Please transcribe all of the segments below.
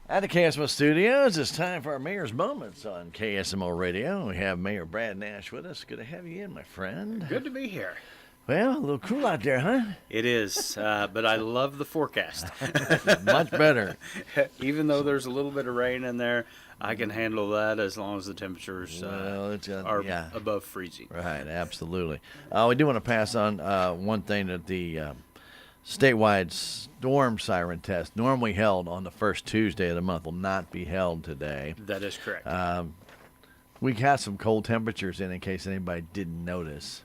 At the KSMO studios, it's time for our Mayor's Moments on KSMO Radio. We have Mayor Brad Nash with us. Good to have you in, my friend. Good to be here. Well, a little cool out there, huh? It is, but I love the forecast. Much better. Even though there's a little bit of rain in there, I can handle that as long as the temperatures are above freezing. Right, absolutely. We do want to pass on one thing that the statewide storm siren test, normally held on the first Tuesday of the month, will not be held today. That is correct. We got some cold temperatures in case anybody didn't notice.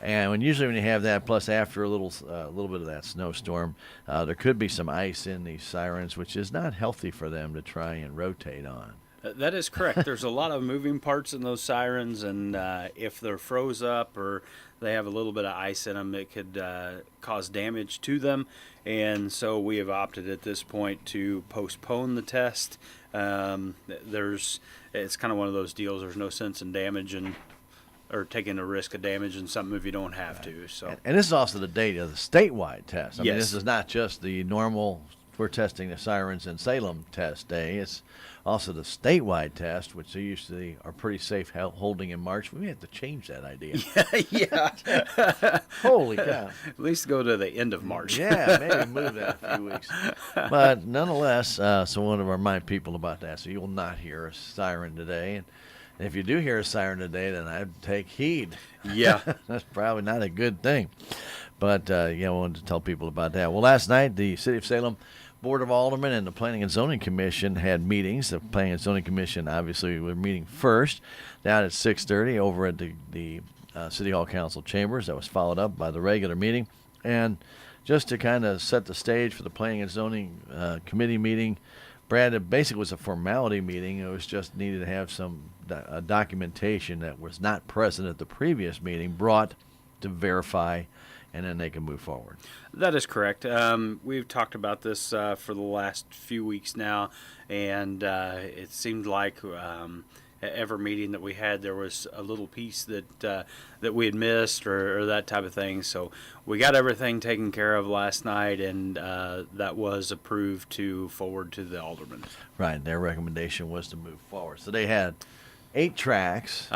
And usually when you have that, plus after a little bit of that snowstorm, there could be some ice in these sirens, which is not healthy for them to try and rotate on. That is correct. There's a lot of moving parts in those sirens, and if they're froze up or they have a little bit of ice in them, it could cause damage to them. And so we have opted at this point to postpone the test. It's kind of one of those deals. There's no sense in damaging or taking a risk of damaging something if you don't have to. So, and this is also the date of the statewide test. I mean, Yes. this is not just the normal, we're testing the sirens in Salem test day. It's also the statewide test, which they usually are pretty safe holding in March. We may have to change that idea. yeah. Holy cow. At least go to the end of March. Yeah, maybe move that a few weeks. But nonetheless, so I want to remind people about that. So you will not hear a siren today. And if you do hear a siren today, then I'd take heed. Yeah. That's probably not a good thing. But, I wanted to tell people about that. Well, last night, the City of Salem Board of Aldermen and the Planning and Zoning Commission had meetings. The Planning and Zoning Commission, obviously, were meeting first down at 6:30 over at the City Hall Council chambers. That was followed up by the regular meeting. And just to kind of set the stage for the Planning and Zoning Committee meeting, Brad, it basically was a formality meeting. It was just needed to have some documentation that was not present at the previous meeting brought to verify, and then they can move forward. That is correct. We've talked about this for the last few weeks now, and it seemed like at every meeting that we had, there was a little piece that we had missed or that type of thing. So we got everything taken care of last night, and that was approved to forward to the aldermen. Right. Their recommendation was to move forward. So they had 8 tracks,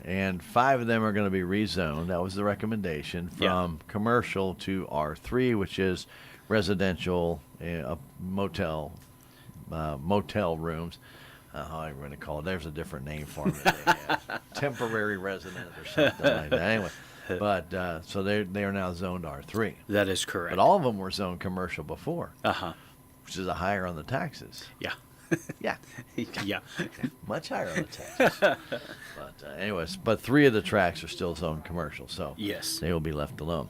and 5 of them are going to be rezoned. That was the recommendation from commercial to R3, which is residential motel rooms. How I'm going to call it. There's a different name for it. Temporary resident or something like that. Anyway, but so they are now zoned R3. That is correct. But all of them were zoned commercial before, which is a higher on the taxes. Yeah. Yeah. Yeah. Much higher on the taxes. But anyways, but 3 of the tracks are still zoned commercial, so Yes. they will be left alone.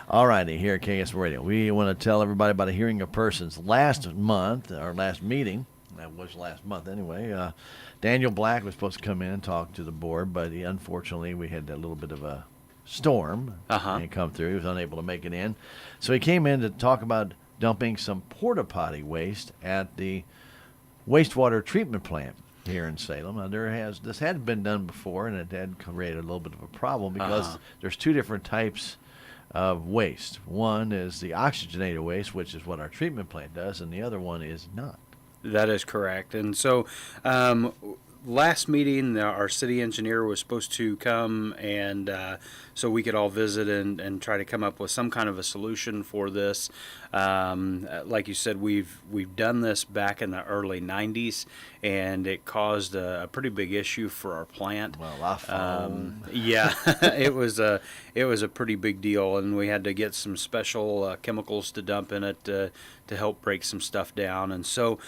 All righty, here at KS Radio, we want to tell everybody about a hearing of persons. Last month, our last meeting, that was last month anyway, Daniel Black was supposed to come in and talk to the board, but unfortunately we had a little bit of a storm and come through. He was unable to make it in. So he came in to talk about dumping some porta potty waste at the wastewater treatment plant here in Salem. Now, this had been done before, and it had created a little bit of a problem because there's 2 different types of waste. One is the oxygenated waste, which is what our treatment plant does, and the other one is not. That is correct. And so last meeting, our city engineer was supposed to come and so we could all visit and try to come up with some kind of a solution for this. Like you said, we've done this back in the early 90s, and it caused a pretty big issue for our plant. Well, Yeah, it was a pretty big deal, and we had to get some special chemicals to dump in it to help break some stuff down. And so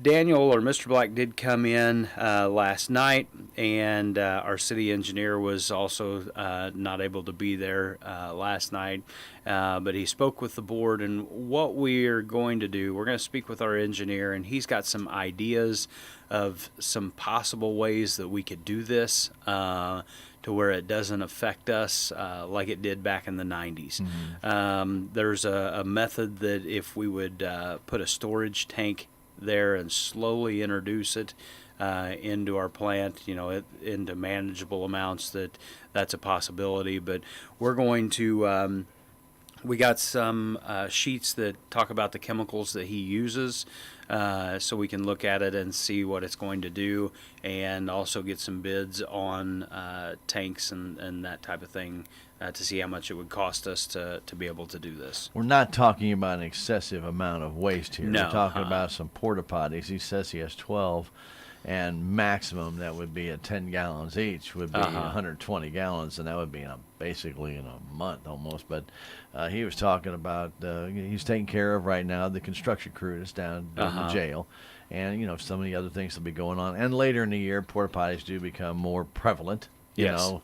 Daniel or Mr. Black did come in last night, and our city engineer was also not able to be there last night, but he spoke with the board. And what we're going to do, we're going to speak with our engineer, and he's got some ideas of some possible ways that we could do this to where it doesn't affect us like it did back in the 90s. There's a method that if we would put a storage tank there and slowly introduce it into our plant, into manageable amounts, that's a possibility. But we're going to We got some sheets that talk about the chemicals that he uses, so we can look at it and see what it's going to do, and also get some bids on tanks and that type of thing to see how much it would cost us to be able to do this. We're not talking about an excessive amount of waste here. No, We're talking about some porta potties. He says he has 12, and maximum that would be at 10 gallons each would be 120 gallons, and that would be basically in a month almost. But he was talking about he's taking care of right now the construction crew that's down in the jail, and some of the other things will be going on. And later in the year, porta potties do become more prevalent. Yes.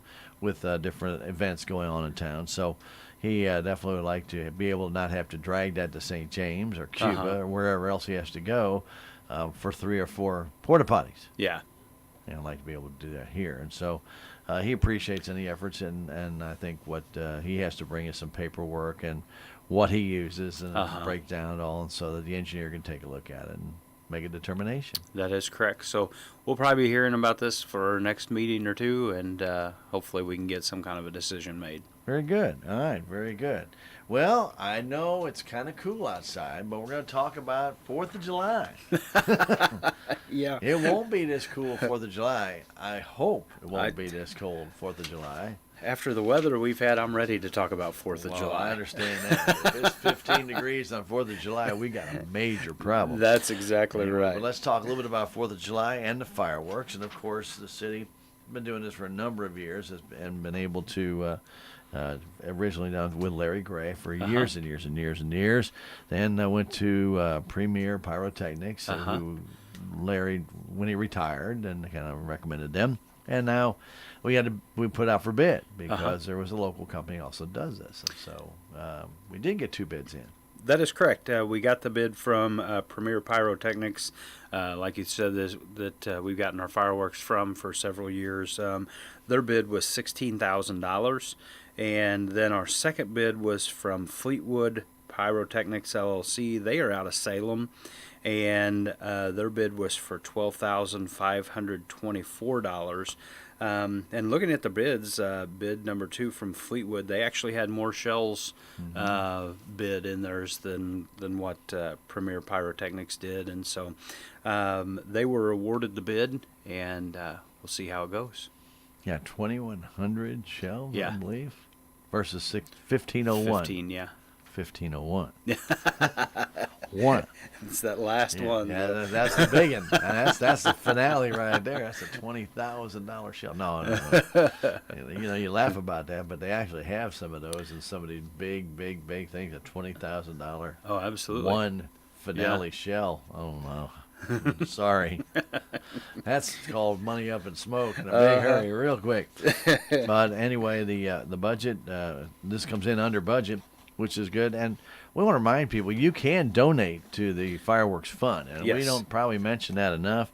With different events going on in town. So he definitely would like to be able to not have to drag that to St. James or Cuba or wherever else he has to go for 3 or 4 porta potties. Yeah. And I'd like to be able to do that here. And so he appreciates any efforts, and I think what he has to bring is some paperwork and what he uses and break down it all, and so that the engineer can take a look at it and make a determination. That is correct. So we'll probably be hearing about this for our next meeting or two, and hopefully we can get some kind of a decision made. Very good. All right, very good. Well, I know it's kind of cool outside, but we're going to talk about 4th of July. Yeah. It won't be this cool 4th of July. I hope it won't be this cold 4th of July. After the weather we've had, I'm ready to talk about 4th of July. I understand that. If it's 15 degrees on 4th of July, we got a major problem. That's exactly right. But let's talk a little bit about 4th of July and the fireworks. And, of course, the city has been doing this for a number of years and been able to, originally done with Larry Gray for years and years and years and years. Then I went to Premier Pyrotechnics, who Larry, when he retired, and kind of recommended them. And now we put out for bid because there was a local company also does this. And so we did get 2 bids in. That is correct. We got the bid from Premier Pyrotechnics, like you said, that we've gotten our fireworks from for several years. Their bid was $16,000, and then our second bid was from Fleetwood Pyrotechnics LLC. They are out of Salem, and their bid was for $12,524. And looking at the bids, bid number 2 from Fleetwood, they actually had more shells bid in theirs than what Premier Pyrotechnics did, and so they were awarded the bid, and we'll see how it goes. Yeah, 2,100 shells, Yeah. I believe, versus 1,501. 15, yeah. 1,501. One. It's that last one. Yeah, that's the big one. And that's the finale right there. That's a $20,000 shell. No. You laugh about that, but they actually have some of those, and some of these big things, a $20,000. Oh, absolutely. One finale shell. Oh no. Sorry. That's called money up in smoke in a big hurry, real quick. But anyway, the budget, this comes in under budget, which is good. And we want to remind people, you can donate to the fireworks fund. And we don't probably mention that enough.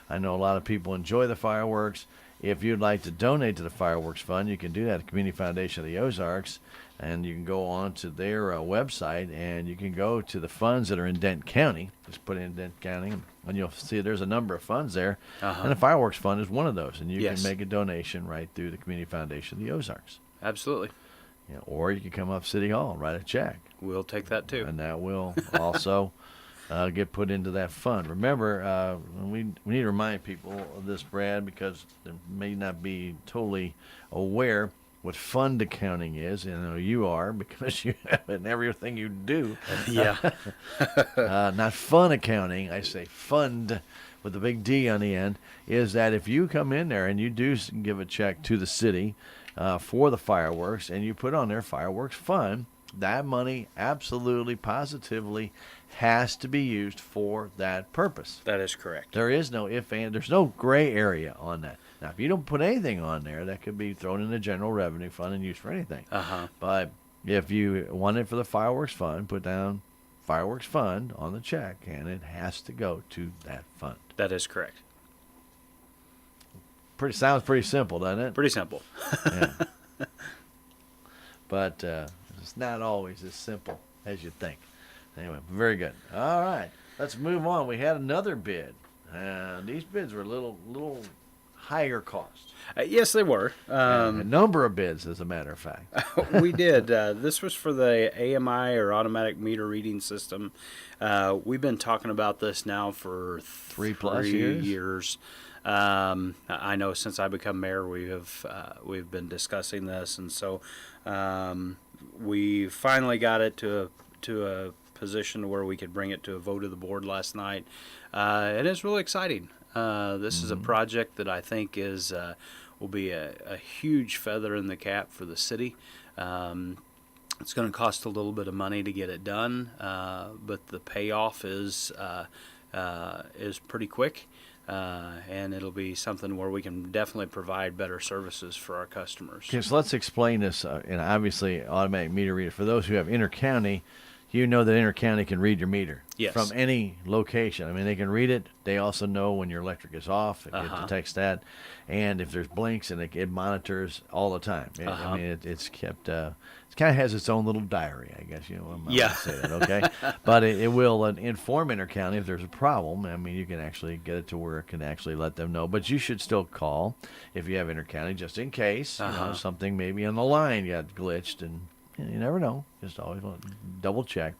I know a lot of people enjoy the fireworks. If you'd like to donate to the fireworks fund, you can do that at the Community Foundation of the Ozarks. And you can go on to their website, and you can go to the funds that are in Denton County. Just put in Denton County, and you'll see there's a number of funds there. And the fireworks fund is one of those. And you can make a donation right through the Community Foundation of the Ozarks. Absolutely. Or you can come up City Hall and write a check. We'll take that too. And that will also get put into that fund. Remember, we need to remind people of this, Brad, because they may not be totally aware what fund accounting is. You are, because you have it in everything you do. Yeah. Not fun accounting. I say fund with a big D on the end. Is that if you come in there and you do give a check to the city for the fireworks, and you put on their fireworks fund, that money absolutely, positively has to be used for that purpose. That is correct. There is no if and there's no gray area on that. Now, if you don't put anything on there, that could be thrown in the general revenue fund and used for anything. But if you want it for the fireworks fund, put down fireworks fund on the check, and it has to go to that fund. That is correct. Sounds pretty simple, doesn't it? Pretty simple. Yeah. But it's not always as simple as you think. Anyway, very good. All right, let's move on. We had another bid. These bids were a little higher cost. Yes, they were. A number of bids, as a matter of fact. We did. This was for the AMI, or automatic meter reading system. We've been talking about this now for 3+ years. I know since I become mayor, we've been discussing this, and so we finally got it to a position where we could bring it to a vote of the board last night. It is really exciting. This is a project that I think will be a huge feather in the cap for the city. It's going to cost a little bit of money to get it done, but the payoff is pretty quick, and it'll be something where we can definitely provide better services for our customers. Okay, so let's explain this. And obviously, automatic meter reader. For those who have intercounty, you know that intercounty can read your meter from any location. I mean, they can read it. They also know when your electric is off. It detects that. And if there's blinks, and it monitors all the time. I mean, it's kept, it kind of has its own little diary, I guess. I'm not going to say that, okay? But it will inform intercounty if there's a problem. I mean, you can actually get it to where it can actually let them know. But you should still call if you have intercounty, just in case. Something maybe on the line got glitched, and you never know. Just always double check.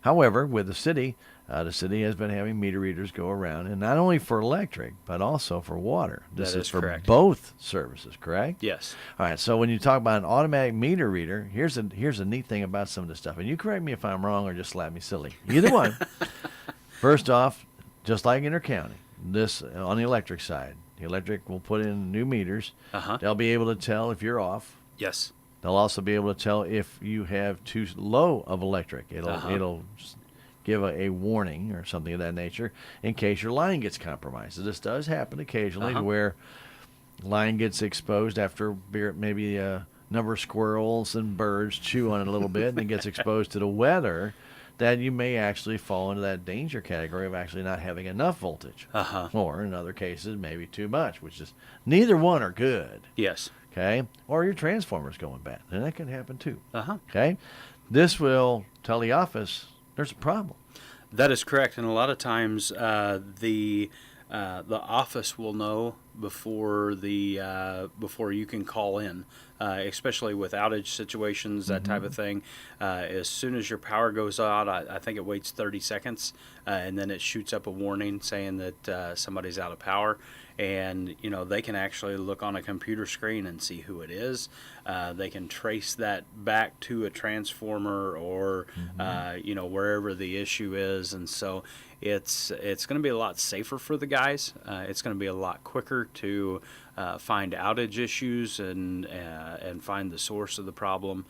However, with the city has been having meter readers go around, and not only for electric, but also for water. This is for correct. Both services, correct? Yes. All right, so when you talk about an automatic meter reader, here's a neat thing about some of this stuff. And you correct me if I'm wrong or just slap me silly. Either one. First off, just like intercounty, this on the electric side, the electric will put in new meters. They'll be able to tell if you're off. Yes. They'll also be able to tell if you have too low of electric. It'll give a warning or something of that nature in case your line gets compromised. So this does happen occasionally where line gets exposed after maybe a number of squirrels and birds chew on it a little bit, and it gets exposed to the weather, that you may actually fall into that danger category of actually not having enough voltage. Or in other cases, maybe too much, which is neither one are good. Yes. Okay? Or your transformer's going bad. And that can happen too. Okay? This will tell the office there's a problem. That is correct. And a lot of times the office will know before you can call in, especially with outage situations, that type of thing. As soon as your power goes out, I think it waits 30 seconds, and then it shoots up a warning saying that somebody's out of power. And they can actually look on a computer screen and see who it is. They can trace that back to a transformer or wherever the issue is, and so it's going to be a lot safer for the guys. It's going to be a lot quicker to find outage issues and find the source of the problem.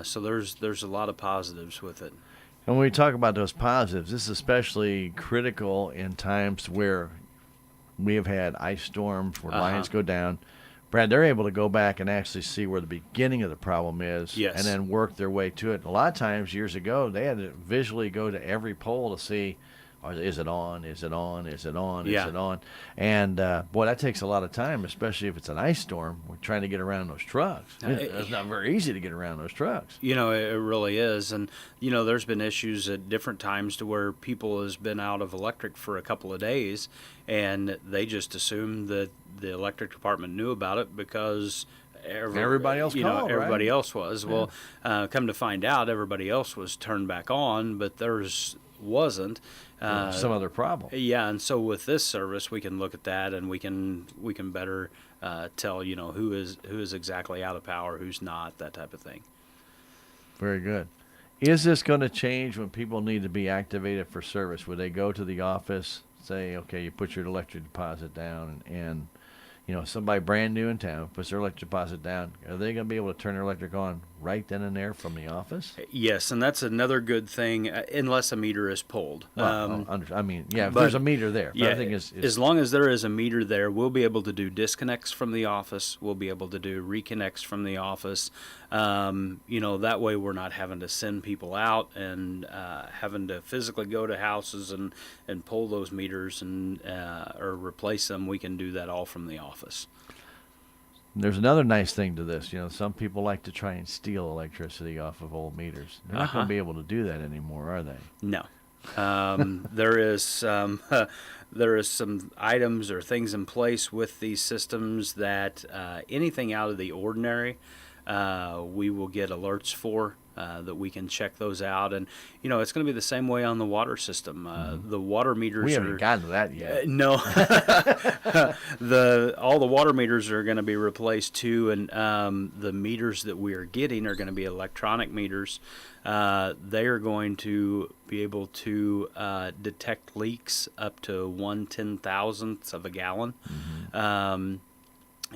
So there's a lot of positives with it. And when we talk about those positives, this is especially critical in times where we have had ice storms where lines go down. Brad, they're able to go back and actually see where the beginning of the problem is and then work their way to it. A lot of times, years ago, they had to visually go to every pole to see, is it on, is it on, is it on, is it on? And, boy, that takes a lot of time, especially if it's an ice storm. We're trying to get around those trucks. It's not very easy to get around those trucks. It really is. And, there's been issues at different times to where people has been out of electric for a couple of days, and they just assumed that the electric department knew about it because everybody else called, everybody right? else was. Yeah. Well, come to find out, everybody else was turned back on, but theirs wasn't. Some other problem. Yeah, and so with this service, we can look at that, and we can better tell who is exactly out of power, who's not, that type of thing. Very good. Is this going to change when people need to be activated for service? Would they go to the office, say, okay, you put your electric deposit down, and somebody brand new in town puts their electric deposit down, are they going to be able to turn their electric on right then and there from the office? Yes, and that's another good thing, unless a meter is pulled. Well, if there's a meter there. But I think as long as there is a meter there, we'll be able to do disconnects from the office. We'll be able to do reconnects from the office. That way we're not having to send people out and having to physically go to houses and pull those meters and or replace them. We can do that all from the office. There's another nice thing to this. Some people like to try and steal electricity off of old meters. They're not going to be able to do that anymore, are they? No. There is some there is some items or things in place with these systems that anything out of the ordinary, we will get alerts for. That we can check those out, and it's going to be the same way on the water system. The water meters We haven't gotten to that yet. no, all the water meters are going to be replaced too, and the meters that we are getting are going to be electronic meters. They are going to be able to detect leaks up to 1/10,000th of a gallon.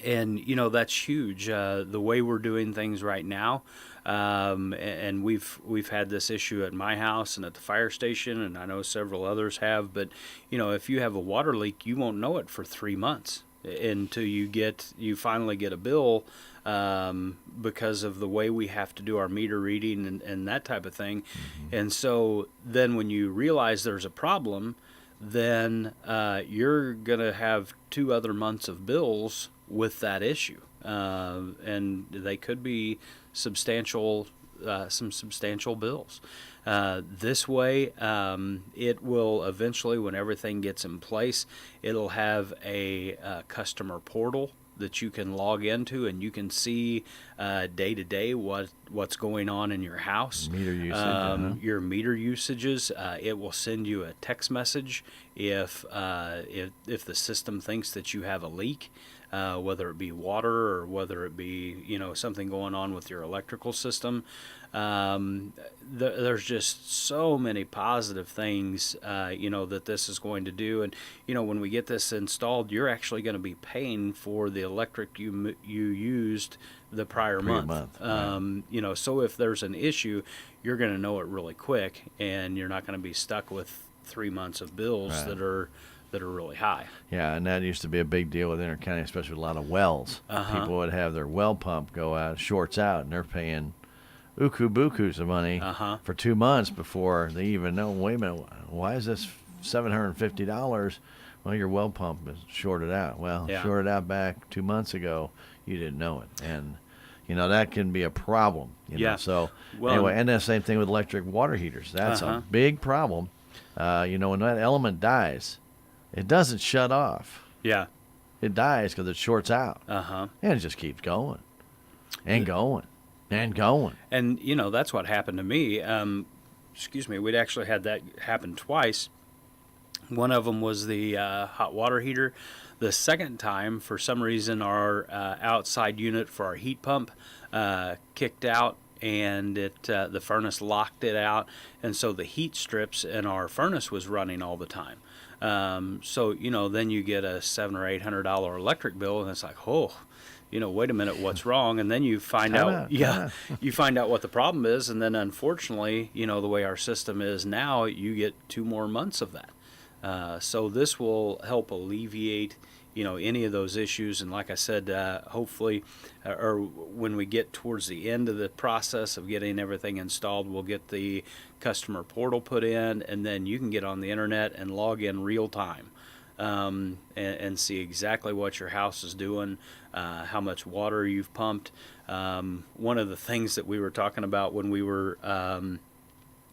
And that's huge. The way we're doing things right now, and we've had this issue at my house and at the fire station, and I know several others have. But if you have a water leak, you won't know it for 3 months until you finally get a bill, because of the way we have to do our meter reading and that type of thing. And so then when you realize there's a problem, then you're gonna have 2 other months of bills with that issue, and they could be substantial, some substantial bills. This way, it will eventually, when everything gets in place, it'll have a customer portal that you can log into, and you can see day to day what's going on in your house. Meter usage, your meter usages. It will send you a text message if the system thinks that you have a leak. Whether it be water or whether it be something going on with your electrical system. There's just so many positive things that this is going to do, and when we get this installed, you're actually going to be paying for the electric you used the prior month. Right. So if there's an issue, you're going to know it really quick, and you're not going to be stuck with 3 months of bills Right. that are really high. Yeah, and that used to be a big deal with Inter County, especially with a lot of wells. People would have their well pump go out, shorts out, and they're paying bukus of money for 2 months before they even know, wait a minute, why is this $750? Well, your well pump is shorted out. Well, shorted out back 2 months ago, you didn't know it. And, that can be a problem. So, anyway, and the same thing with electric water heaters. That's a big problem. When that element dies, it doesn't shut off. Yeah. It dies because it shorts out. Uh-huh. And it just keeps going and going and going. And, that's what happened to me. We'd actually had that happen twice. One of them was the hot water heater. The second time, for some reason, our outside unit for our heat pump kicked out, and the furnace locked it out. And so the heat strips in our furnace was running all the time. So then you get a $700 or $800 electric bill, and it's like, wait a minute, what's wrong? And then you find out, you find out what the problem is, and then unfortunately, the way our system is now, you get 2 more months of that. So this will help alleviate, any of those issues. And like I said, hopefully, or when we get towards the end of the process of getting everything installed, we'll get the customer portal put in, and then you can get on the internet and log in real time, and see exactly what your house is doing, how much water you've pumped. One of the things that we were talking about when we were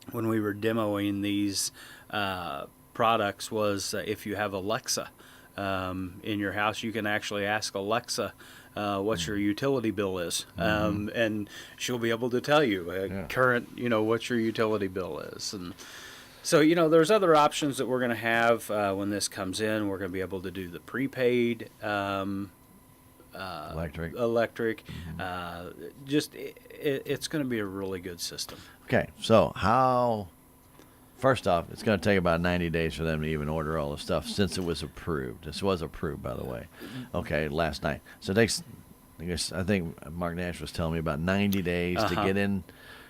demoing these products was if you have Alexa in your house, you can actually ask Alexa what your utility bill is, and she'll be able to tell you current, what your utility bill is. And so, there's other options that we're going to have when this comes in. We're going to be able to do the prepaid electric. It's going to be a really good system. Okay, so first off, it's going to take about 90 days for them to even order all the stuff since it was approved. This was approved, by the way. Okay, last night. So it takes, I think Mark Nash was telling me about 90 days to get in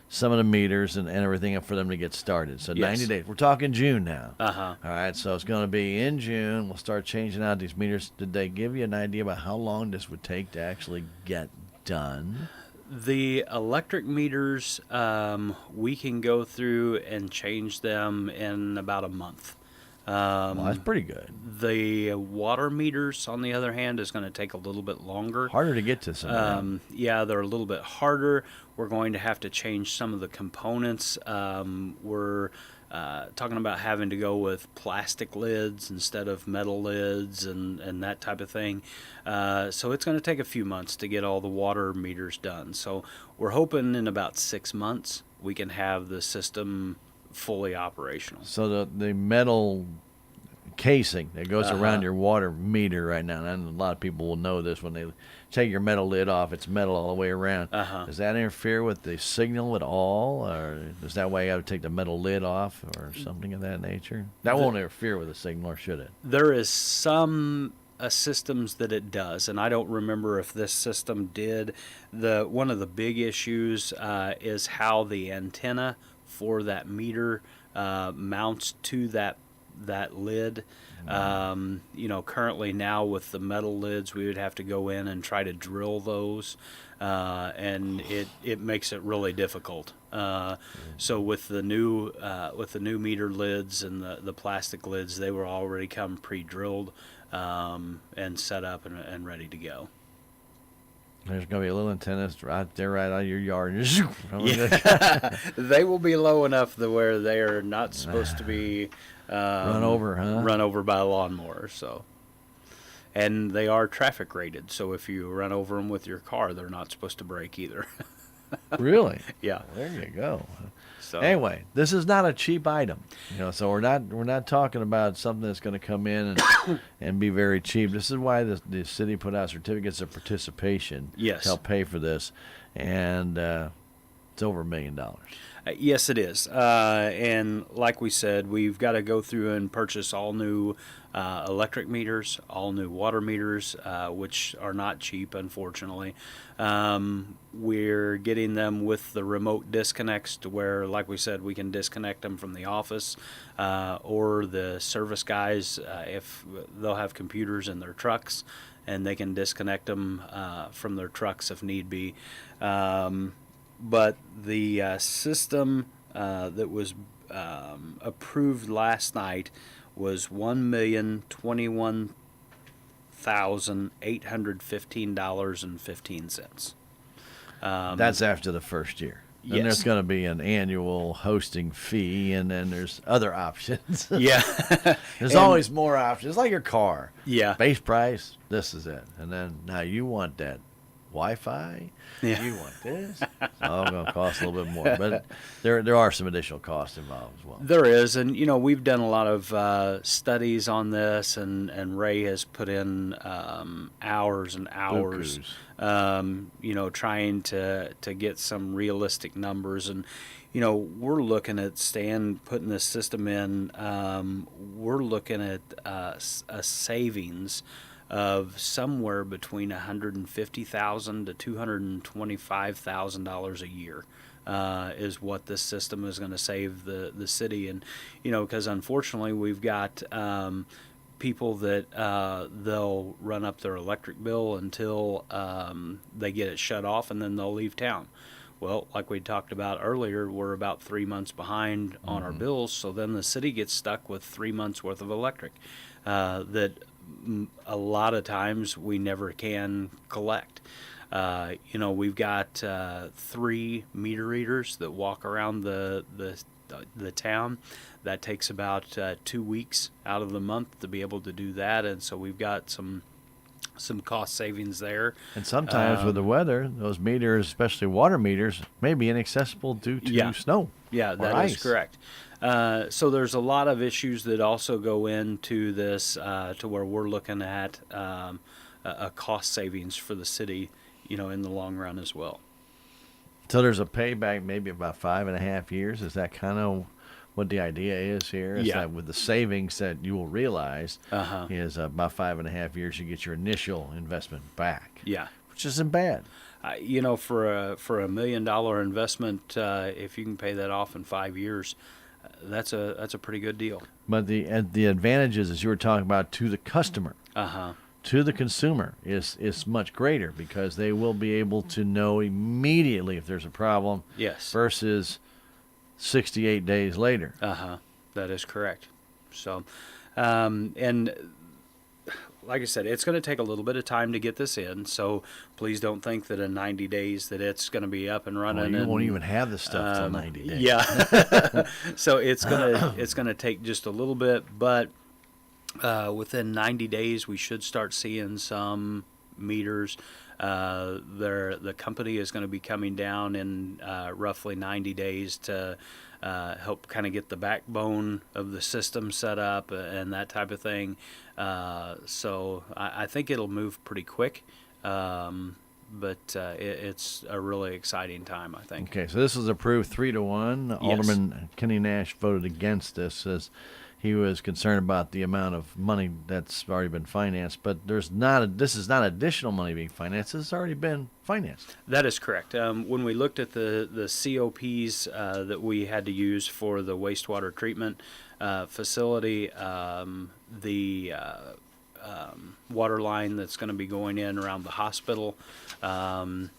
some of the meters and everything for them to get started. So 90 days. We're talking June now. All right, so it's going to be in June. We'll start changing out these meters. Did they give you an idea about how long this would take to actually get done? The electric meters, we can go through and change them in about a month. Well, that's pretty good. The water meters, on the other hand, is going to take a little bit longer. Harder to get to some. Yeah, they're a little bit harder. We're going to have to change some of the components. We're talking about having to go with plastic lids instead of metal lids and that type of thing. So it's going to take a few months to get all the water meters done. So we're hoping in about 6 months we can have the system fully operational. So the metal casing that goes around your water meter right now, and a lot of people will know this when they take your metal lid off, it's metal all the way around. Does that interfere with the signal at all, or is that why you got to take the metal lid off or something of that nature? That won't interfere with the signal, or should it? There is some systems that it does, and I don't remember if this system did. One of the big issues is how the antenna for that meter mounts to that lid. Currently now with the metal lids, we would have to go in and try to drill those, and it makes it really difficult. So with the new meter lids and the plastic lids, they were already come pre-drilled and set up and ready to go. There's going to be a little antenna right there, right out of your yard. Yeah. They will be low enough to where they are not supposed to be run over by a lawnmower. So, and they are traffic rated. So if you run over them with your car, they're not supposed to brake either. Really? Yeah. Well, there you go. So anyway, this is not a cheap item, so we're not talking about something that's going to come in and be very cheap. This is why the city put out certificates of participation to help pay for this, and it's over $1 million. Yes, it is. And like we said, we've got to go through and purchase all new electric meters, all new water meters, which are not cheap, unfortunately. We're getting them with the remote disconnects to where, like we said, we can disconnect them from the office, or the service guys, if they'll have computers in their trucks, and they can disconnect them from their trucks if need be. But the system that was approved last night was $1,021,815.15. That's after the first year. Yes. And there's going to be an annual hosting fee, and then there's other options. Yeah. There's always more options. It's like your car. Yeah. Base price, this is it. And then now you want that Wi-Fi. Yeah. You want this. It's all going to cost a little bit more. But there are some additional costs involved as well. There is, and we've done a lot of studies on this, and Ray has put in hours and hours, trying to get some realistic numbers. And we're looking at putting this system in. We're looking at a savings of somewhere between $150,000 to $225,000 a year is what this system is going to save the city. And because unfortunately we've got people that they'll run up their electric bill until they get it shut off, and then they'll leave town. Well, like we talked about earlier, we're about 3 months behind on our bills, so then the city gets stuck with 3 months worth of electric that a lot of times we never can collect. We've got 3 meter readers that walk around the town. That takes about 2 weeks out of the month to be able to do that, and so we've got some cost savings there. And sometimes with the weather, those meters, especially water meters, may be inaccessible due to snow. Yeah, that is correct. So there's a lot of issues that also go into this to where we're looking at a cost savings for the city, in the long run as well. So there's a payback maybe about 5.5 years. Is that kind of what the idea is here? Is that with the savings that you will realize is about 5.5 years you get your initial investment back. Yeah. Which isn't bad. For a $1 million investment, if you can pay that off in 5 years, that's a pretty good deal. But the advantages, as you were talking about, to the customer, to the consumer, is much greater because they will be able to know immediately if there's a problem. Yes. Versus 68 days later. That is correct. So, and like I said, it's going to take a little bit of time to get this in. So please don't think that in 90 days that it's going to be up and running. You won't even have the stuff till 90 days. Yeah. So it's gonna take just a little bit, but within 90 days we should start seeing some meters. The company is going to be coming down in roughly 90 days to help kind of get the backbone of the system set up and that type of thing. So I think it'll move pretty quick. But it's a really exciting time, I think. Okay, so this was approved 3-1. Yes. Alderman Kenny Nash voted against this as he was concerned about the amount of money that's already been financed. But this is not additional money being financed. This has already been financed. That is correct. When we looked at the COPs that we had to use for the wastewater treatment facility, the water line that's going to be going in around the hospital, and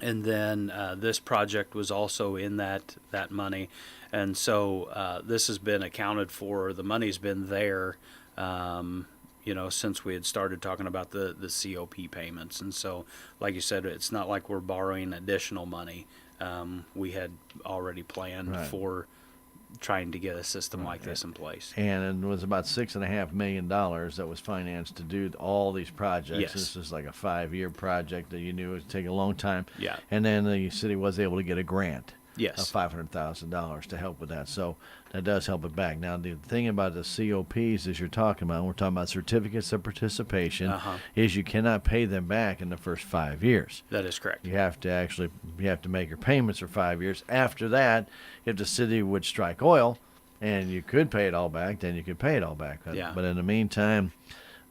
then this project was also in that money, and so this has been accounted for. The money's been there, since we had started talking about the COP payments, and so, like you said, it's not like we're borrowing additional money. We had already planned Right. for trying to get a system like this in place. And it was about $6.5 million that was financed to do all these projects. Yes. This is like a 5-year project that you knew would take a long time. Yeah. And then the city was able to get a grant Yes. of $500,000 to help with that. So that does help it back. Now, the thing about the COPs is you're talking about, we're talking about certificates of participation, is you cannot pay them back in the first 5 years. That is correct. You have to make your payments for 5 years. After that, if the city would strike oil and you could pay it all back, then you could pay it all back. Yeah. But in the meantime,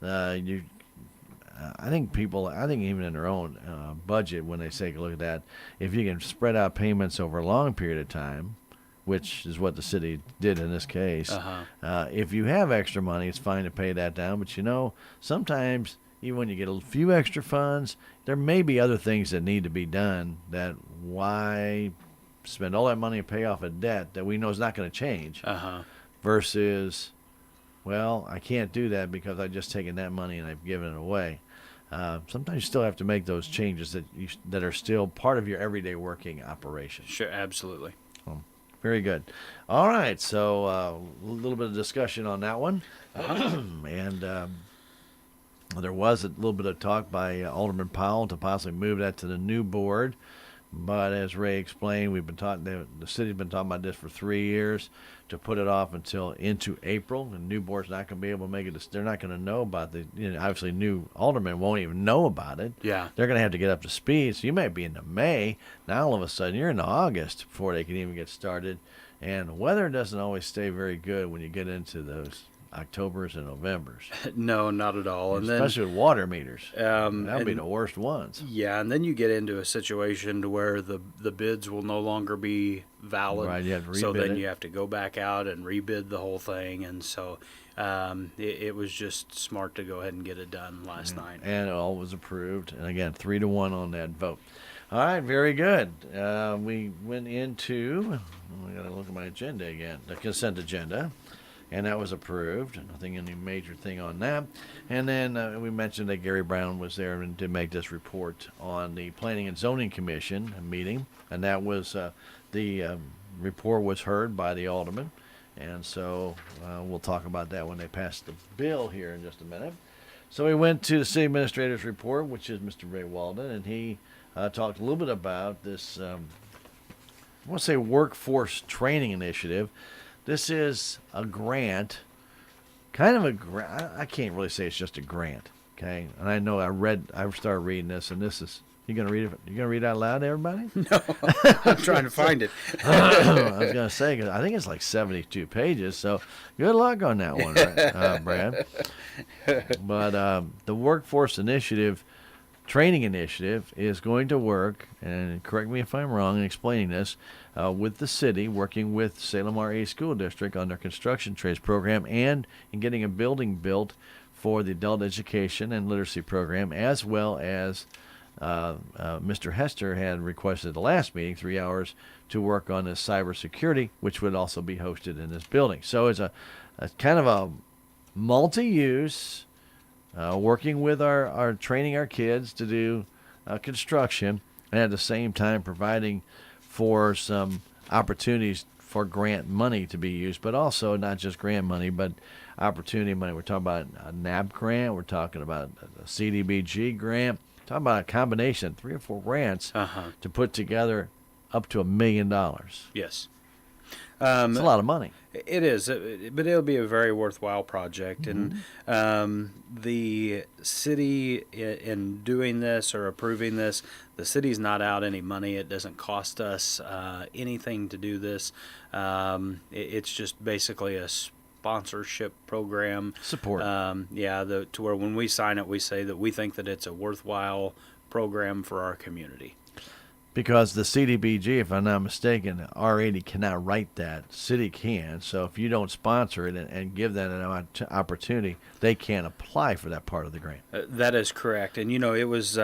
I think even in their own budget, when they take a look at that, if you can spread out payments over a long period of time, which is what the city did in this case, if you have extra money, it's fine to pay that down. But sometimes even when you get a few extra funds, there may be other things that need to be done. That why spend all that money to pay off a debt that we know is not going to change, versus, well, I can't do that because I've just taken that money and I've given it away. Sometimes you still have to make those changes that are still part of your everyday working operation. Sure, absolutely. Very good. All right, so a little bit of discussion on that one. And there was a little bit of talk by Alderman Powell to possibly move that to the new board. But as Ray explained, the city's been talking about this for 3 years, to put it off until into April. The new board's not going to be able to make it. They're not going to know about obviously new aldermen won't even know about it. Yeah. They're going to have to get up to speed. So you might be into May. Now all of a sudden you're into August before they can even get started. And weather doesn't always stay very good when you get into those Octobers and Novembers. No, not at all. And especially with water meters. That'll be and- the worst ones. Yeah, and then you get into a situation to where the bids will no longer be valid. Right, you have to so rebid then it. you have to go back out and rebid the whole thing, and so it was just smart to go ahead and get it done last night. And it all was approved. And again, 3-1 on that vote. All right, very good. We went into, I got to look at my agenda again, the consent agenda. And that was approved. Nothing, any major thing on that. And then we mentioned that Gary Brown was there and did make this report on the Planning and Zoning Commission meeting. And that was, the report was heard by the alderman. And so we'll talk about that when they pass the bill here in just a minute. So we went to the city administrator's report, which is Mr. Ray Walden, and he talked a little bit about this, I want to say, workforce training initiative. This is a grant, kind of a grant. I can't really say it's just a grant, okay? And I know I started reading this, and this is, you gonna read it? You gonna read it out loud to everybody? No, I'm trying to find it. I was gonna say, 'cause I think it's like 72 pages. So good luck on that one, Brad. But the Workforce Initiative, Training Initiative, is going to work, and correct me if I'm wrong in explaining this, with the city, working with Salem RA School District on their construction trades program and in getting a building built for the adult education and literacy program, as well as Mr. Hester had requested at the last meeting 3 hours to work on this cybersecurity, which would also be hosted in this building. So it's a kind of a multi-use working with our training our kids to do construction, and at the same time providing for some opportunities for grant money to be used, but also not just grant money, but opportunity money. We're talking about a NAB grant. We're talking about a CDBG grant. We're talking about a combination, 3 or 4 grants to put together up to $1 million. Yes. It's a lot of money. It is, but it'll be a very worthwhile project. And the city, in doing this or approving this, the city's not out any money. It doesn't cost us anything to do this. It's just basically a sponsorship program. Support. To where when we sign it, we say that we think that it's a worthwhile program for our community. Because the CDBG, if I'm not mistaken, R80 cannot write that. City can. So if you don't sponsor it and give that an opportunity, they can't apply for that part of the grant. That is correct. And, it was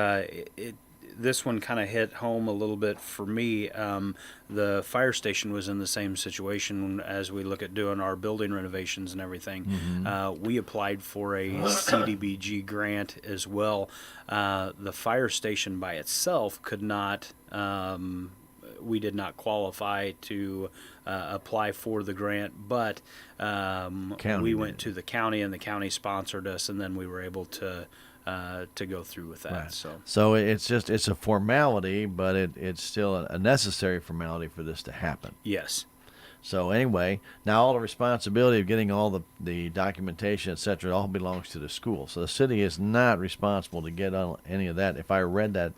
this one kind of hit home a little bit for me. The fire station was in the same situation as we look at doing our building renovations and everything. We applied for a CDBG grant as well. The fire station by itself could not, we did not qualify to apply for the grant, but we went to the county, and the county sponsored us, and then we were able to go through with that. Right. So it's a formality, but it's still a necessary formality for this to happen. yes. So anyway, now all the responsibility of getting all the documentation, et cetera, all belongs to the school. So the city is not responsible to get on any of that. If I read that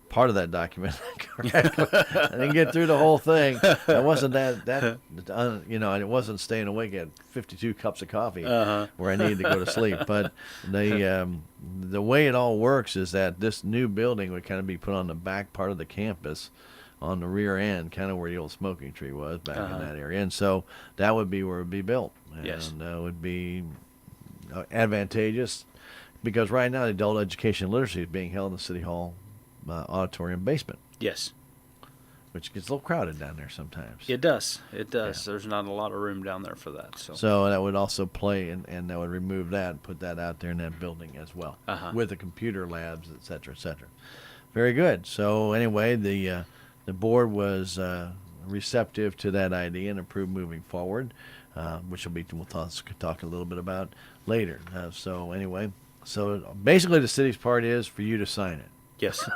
part of that document correctly, I didn't get through the whole thing. It wasn't it wasn't staying awake at 52 cups of coffee where I needed to go to sleep. But the way it all works is that this new building would kind of be put on the back part of the campus, on the rear end, kind of where the old smoking tree was back in that area. And so that would be where it would be built. And Yes. would be advantageous because right now the adult education literacy is being held in the City Hall auditorium basement, Yes. which gets a little crowded down there sometimes. It does. It does. Yeah. There's not a lot of room down there for that. So that would also play, and that would remove that and put that out there in that building as well, with the computer labs, et cetera, et cetera. Very good. So anyway, the board was receptive to that idea and approved moving forward, which we'll talk a little bit about later. So anyway, basically the city's part is for you to sign it. Yes.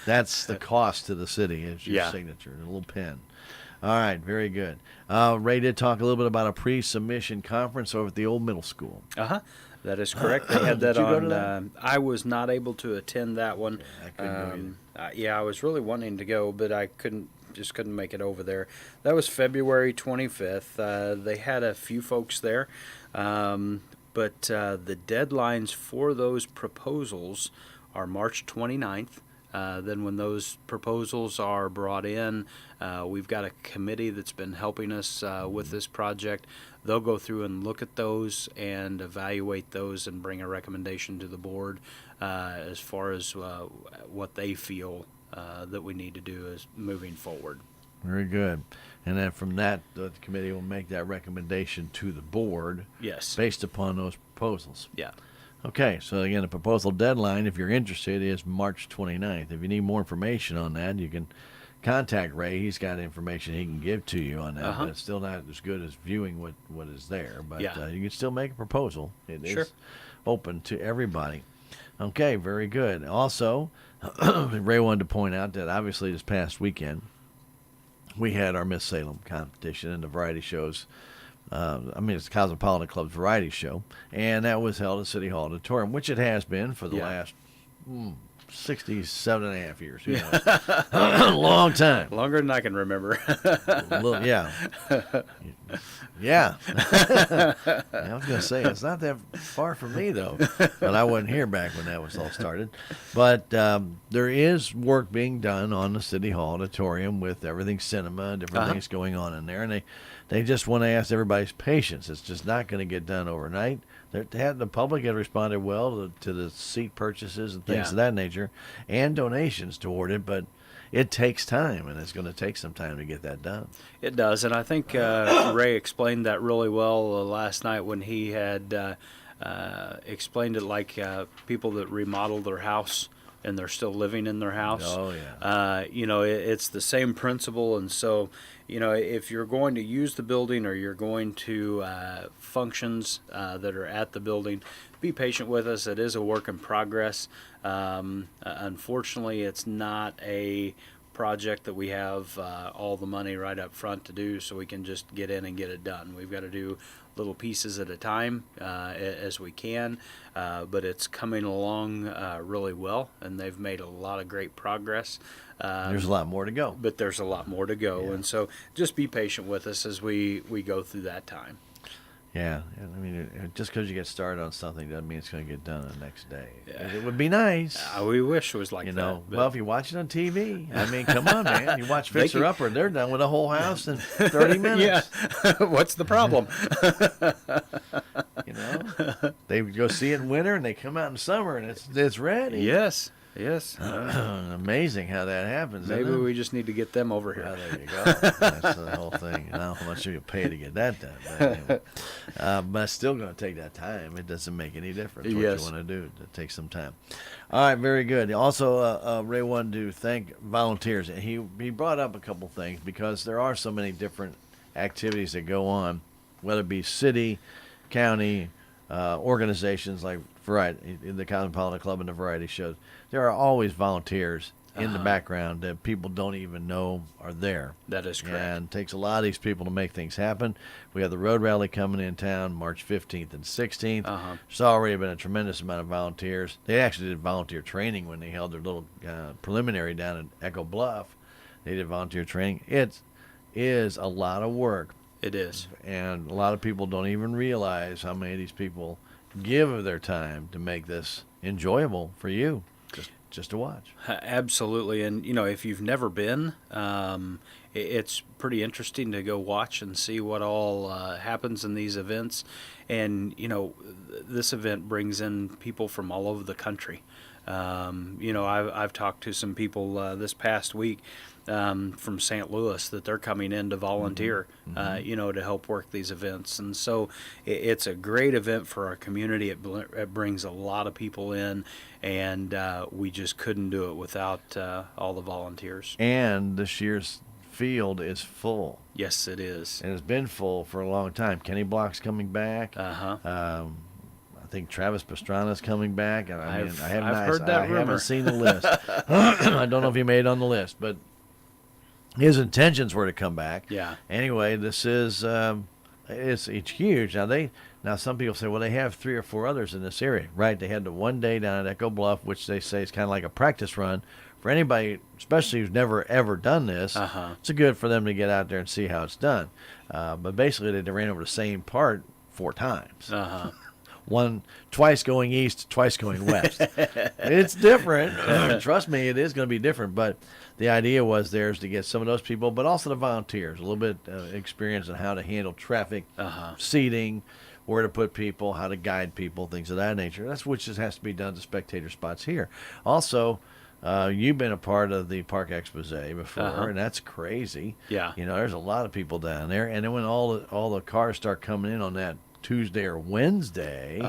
That's the cost to the city is your signature, a little pen. All right, very good. Ray did talk a little bit about a pre-submission conference over at the old middle school. That is correct. They had that Did you go on. to that? I was not able to attend that one. I couldn't go either. I was really wanting to go, but I couldn't make it over there. That was February 25th. They had a few folks there, but the deadlines for those proposals are March 29th. Then when those proposals are brought in, we've got a committee that's been helping us with this project. They'll go through and look at those and evaluate those and bring a recommendation to the board as far as what they feel that we need to do is moving forward. Very good. And then from that, the committee will make that recommendation to the board. Yes. Based upon those proposals. Yeah. Okay, so again, the proposal deadline, if you're interested, is March 29th. If you need more information on that, you can contact Ray. He's got information he can give to you on that, but it's still not as good as viewing what is there. But you can still make a proposal. It is open to everybody. Okay, very good. Also, Ray wanted to point out that obviously this past weekend, we had our Miss Salem competition and the variety shows. It's Cosmopolitan Club's variety show, and that was held at City Hall Auditorium, which it has been for the last 67 and a half years. Who knows? Long time. Longer than I can remember. Yeah. I was going to say, it's not that far from me, though. But I wasn't here back when that was all started. But there is work being done on the City Hall Auditorium with everything cinema, different things going on in there. And they just want to ask everybody's patience. It's just not going to get done overnight. The public had responded well to the seat purchases and things of that nature and donations toward it, but it takes time, and it's going to take some time to get that done. It does, and I think Ray explained that really well last night when he had explained it like people that remodel their house and they're still living in their house. Oh, yeah. It's the same principle. And so, if you're going to use the building or you're going to functions that are at the building, be patient with us. It is a work in progress. Unfortunately, it's not a project that we have all the money right up front to do, so we can just get in and get it done. We've got to do little pieces at a time as we can, but it's coming along really well, and they've made a lot of great progress. There's a lot more to go. But there's a lot more to go, Yeah. and so just be patient with us as we go through that time. Yeah, I mean, just because you get started on something doesn't mean it's going to get done the next day. It would be nice. We wish it was like that. but- Well, if you watch it on TV, I mean, come on, man. You watch They Fixer can- Upper, they're done with a whole house in 30 minutes. Yeah. What's the problem? They go see it in winter and they come out in summer and it's ready. Yes. Amazing how that happens. Maybe isn't it? we just need to get them over here. Well, there you go. That's the whole thing. I don't know how much you pay to get that done. But, anyway. But it's still going to take that time. It doesn't make any difference what Yes. you want to do. It takes some time. All right, very good. Also, Ray wanted to thank volunteers. And he brought up a couple things because there are so many different activities that go on, whether it be city, county, organizations like Variety, the Cosmopolitan Club and the Variety shows. There are always volunteers in the background that people don't even know are there. That is correct. And it takes a lot of these people to make things happen. We have the road rally coming in town March 15th and 16th. There's already been a tremendous amount of volunteers. They actually did volunteer training when they held their little preliminary down in Echo Bluff. They did volunteer training. It is a lot of work. It is. And a lot of people don't even realize how many of these people give of their time to make this enjoyable for you just to watch. Absolutely. And, if you've never been, it's pretty interesting to go watch and see what all happens in these events. And, this event brings in people from all over the country. I've talked to some people this past week from St. Louis that they're coming in to volunteer, to help work these events. And so it's a great event for our community. It brings a lot of people in, and we just couldn't do it without all the volunteers. And this year's field is full. Yes, it is. And it's been full for a long time. Kenny Block's coming back. I think Travis Pastrana's coming back. I haven't seen the list. I don't know if he made it on the list, but his intentions were to come back. Yeah. Anyway, this is it's huge. Now some people say, well, they have 3 or 4 others in this area, right? They had the one day down at Echo Bluff, which they say is kind of like a practice run for anybody, especially who's never ever done this. It's good for them to get out there and see how it's done. But basically, they ran over the same part 4 times. Twice going east, twice going west. It's different. Trust me, it is going to be different. But the idea was theirs to get some of those people, but also the volunteers, a little bit experience on how to handle traffic, seating, where to put people, how to guide people, things of that nature. That's which just has to be done to spectator spots here. Also, you've been a part of the Park Expose before, and that's crazy. Yeah. There's a lot of people down there, and then when all the cars start coming in on that Tuesday or Wednesday,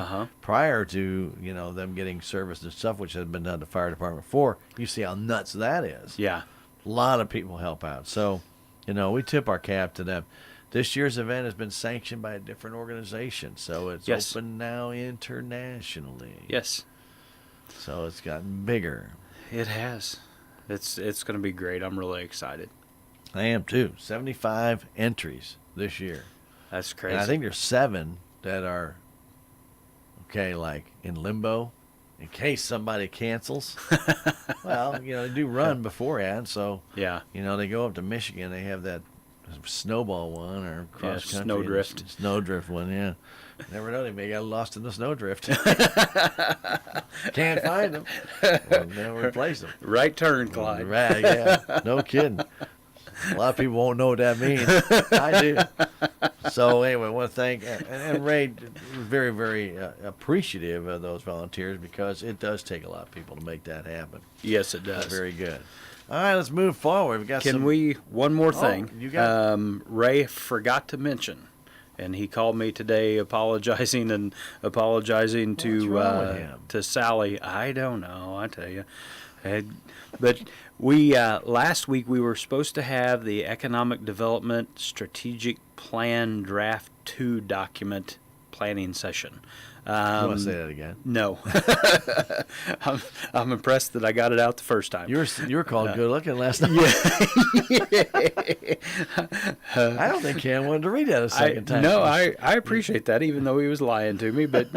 prior to them getting service and stuff, which has been done to the fire department before, you see how nuts that is. Yeah. A lot of people help out. So, we tip our cap to them. This year's event has been sanctioned by a different organization, so it's open now internationally. Yes. So it's gotten bigger. It has. It's going to be great. I'm really excited. I am too. 75 entries this year. That's crazy. And I think there's 7 that are like in limbo in case somebody cancels. Well, they do run beforehand, so yeah. They go up to Michigan. They have that snowball one or cross country snowdrift one. Yeah, never know, they may get lost in the snowdrift. Can't find them. Well, they'll replace them. Right turn, Clyde. Right, yeah, no kidding. A lot of people won't know what that means. I do. So anyway, I want to thank and Ray was very, very appreciative of those volunteers because it does take a lot of people to make that happen. Yes, it does. Very good. All right, let's move forward. We've got one more thing? You got Ray forgot to mention And he called me today apologizing What's wrong with him? to Sally. I don't know, I tell you. But we last week we were supposed to have the Economic Development Strategic Plan Draft 2 document planning session. You want to say that again? No. I'm impressed that I got it out the first time. You were called good looking last night. I don't think Cam wanted to read that a second time. No, I appreciate that, even though he was lying to me. But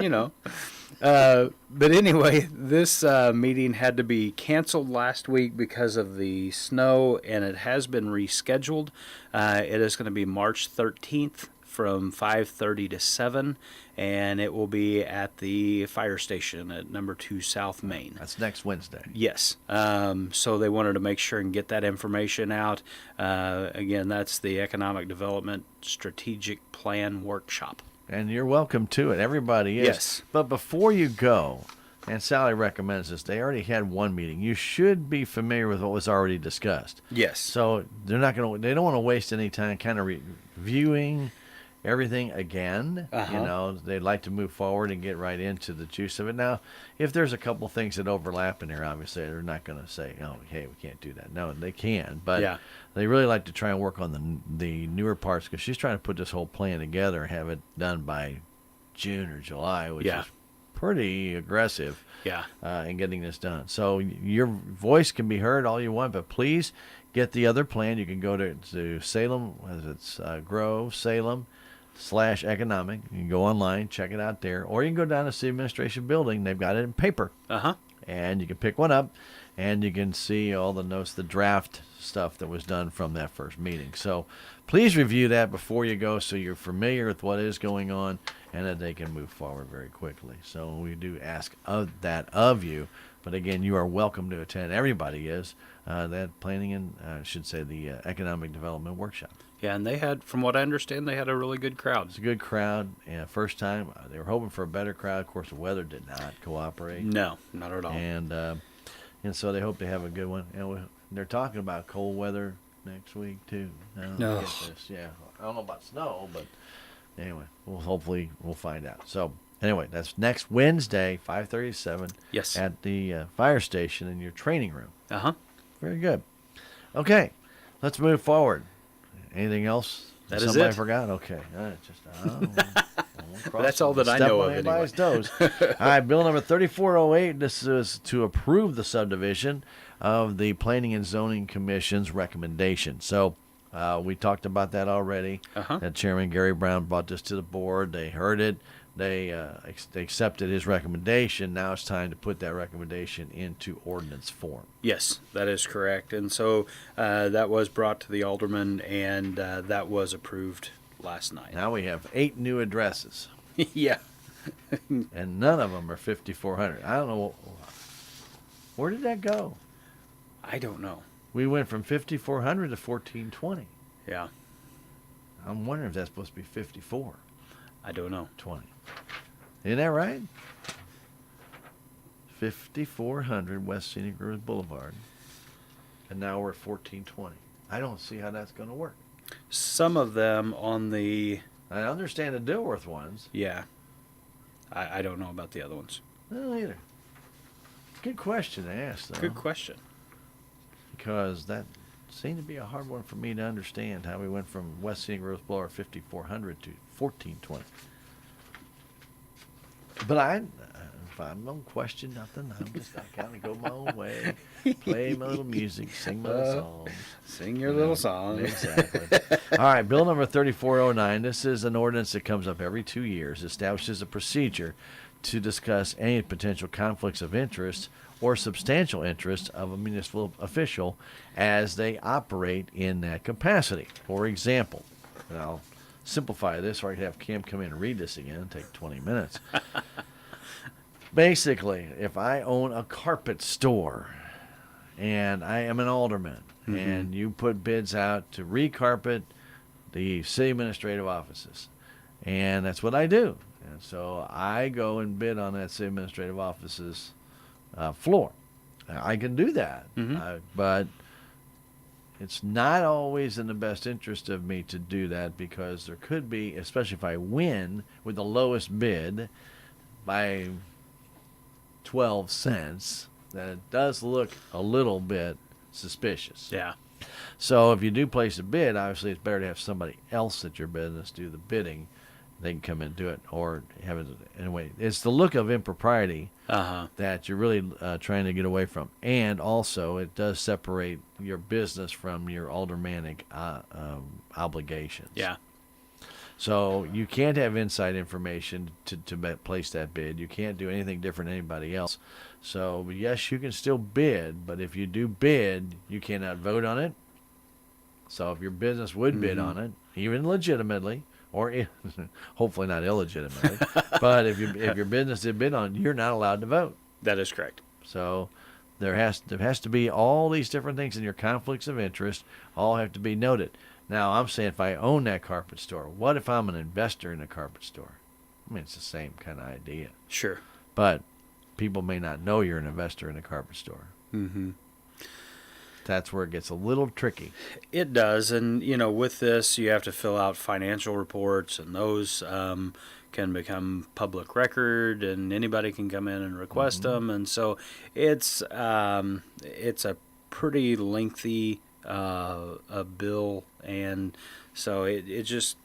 but anyway, this meeting had to be canceled last week because of the snow, and it has been rescheduled. It is going to be March 13th from 5:30 to 7, and it will be at the fire station at number 2 South Main. That's next Wednesday. Yes. So they wanted to make sure and get that information out. Again, that's the Economic Development Strategic Plan Workshop. And you're welcome to it. Everybody is. Yes. But before you go, and Sally recommends this, they already had one meeting. You should be familiar with what was already discussed. Yes. So they don't want to waste any time kind of reviewing everything again. They'd like to move forward and get right into the juice of it. Now, if there's a couple things that overlap in here, obviously they're not going to say, "Oh, hey, we can't do that." No, they can, but they really like to try and work on the newer parts, because she's trying to put this whole plan together and have it done by June or July, which is pretty aggressive. In getting this done. So your voice can be heard all you want, but please get the other plan. You can go to Salem, Grove, Salem /economic. You can go online, check it out there, or you can go down to the City Administration Building. They've got it in paper. And you can pick one up, and you can see all the notes, the draft stuff that was done from that first meeting. So please review that before you go, so you're familiar with what is going on, and that they can move forward very quickly. So we do ask of you, but again, you are welcome to attend. Everybody is that planning and the economic development workshop. Yeah, and they had, from what I understand, they had a really good crowd. It's a good crowd. First time, they were hoping for a better crowd. Of course, the weather did not cooperate. No, not at all. And so they hope they have a good one. And they're talking about cold weather next week too. I don't know about snow, but anyway, hopefully we'll find out. So anyway, that's next Wednesday, 5:37. Yes. At the fire station in your training room. Very good. Okay, let's move forward. Anything else? That is Somebody it. forgot? Okay. That's all that I know of anyway. Toes. All right, bill number 3408. This is to approve the subdivision of the Planning and Zoning Commission's recommendation. So we talked about that already. That Chairman Gary Brown brought this to the board. They heard it. They accepted his recommendation. Now it's time to put that recommendation into ordinance form. Yes, that is correct. And so that was brought to the alderman, and that was approved last night. Now we have 8 new addresses. Yeah. And none of them are 5,400. I don't know. Where did that go? I don't know. We went from 5,400 to 1,420. Yeah. I'm wondering if that's supposed to be 54. I don't know. 20. Isn't that right? 5,400 West Scenic Grove Boulevard. And now we're at 1,420. I don't see how that's going to work. Some of them on the... I understand the Dilworth ones. Yeah. I don't know about the other ones. I don't either. Good question to ask, though. Good question. Because that seemed to be a hard one for me to understand, how we went from West Scenic Grove Boulevard 5,400 to 1,420. But if I don't question nothing, I kind of go my own way, play my little music, sing my little songs. Sing your little song. Exactly. All right, bill number 3409. This is an ordinance that comes up every 2 years. Establishes a procedure to discuss any potential conflicts of interest or substantial interest of a municipal official as they operate in that capacity. For example, and I'll simplify this, or I could have Kim come in and read this again, take 20 minutes. Basically, if I own a carpet store and I am an alderman, and you put bids out to recarpet the city administrative offices, and that's what I do. And so I go and bid on that city administrative office's floor. I can do that, but it's not always in the best interest of me to do that, because there could be, especially if I win with the lowest bid by 12 cents, that it does look a little bit suspicious. Yeah. So if you do place a bid, obviously it's better to have somebody else at your business do the bidding. They can come in and do it, or have it anyway. It's the look of impropriety that you're really trying to get away from, and also it does separate your business from your aldermanic obligations. Yeah. So you can't have inside information to place that bid. You can't do anything different than anybody else. So yes, you can still bid, but if you do bid, you cannot vote on it. So if your business would bid on it, even legitimately, or hopefully not illegitimately, but if your business did bid on it, you're not allowed to vote. That is correct. So there has to be all these different things in your conflicts of interest, all have to be noted. Now, I'm saying if I own that carpet store, what if I'm an investor in a carpet store? I mean, it's the same kind of idea. Sure. But people may not know you're an investor in a carpet store. Mm-hmm. That's where it gets a little tricky. It does, and with this, you have to fill out financial reports, and those can become public record, and anybody can come in and request them, and so it's a pretty lengthy a bill, and so it just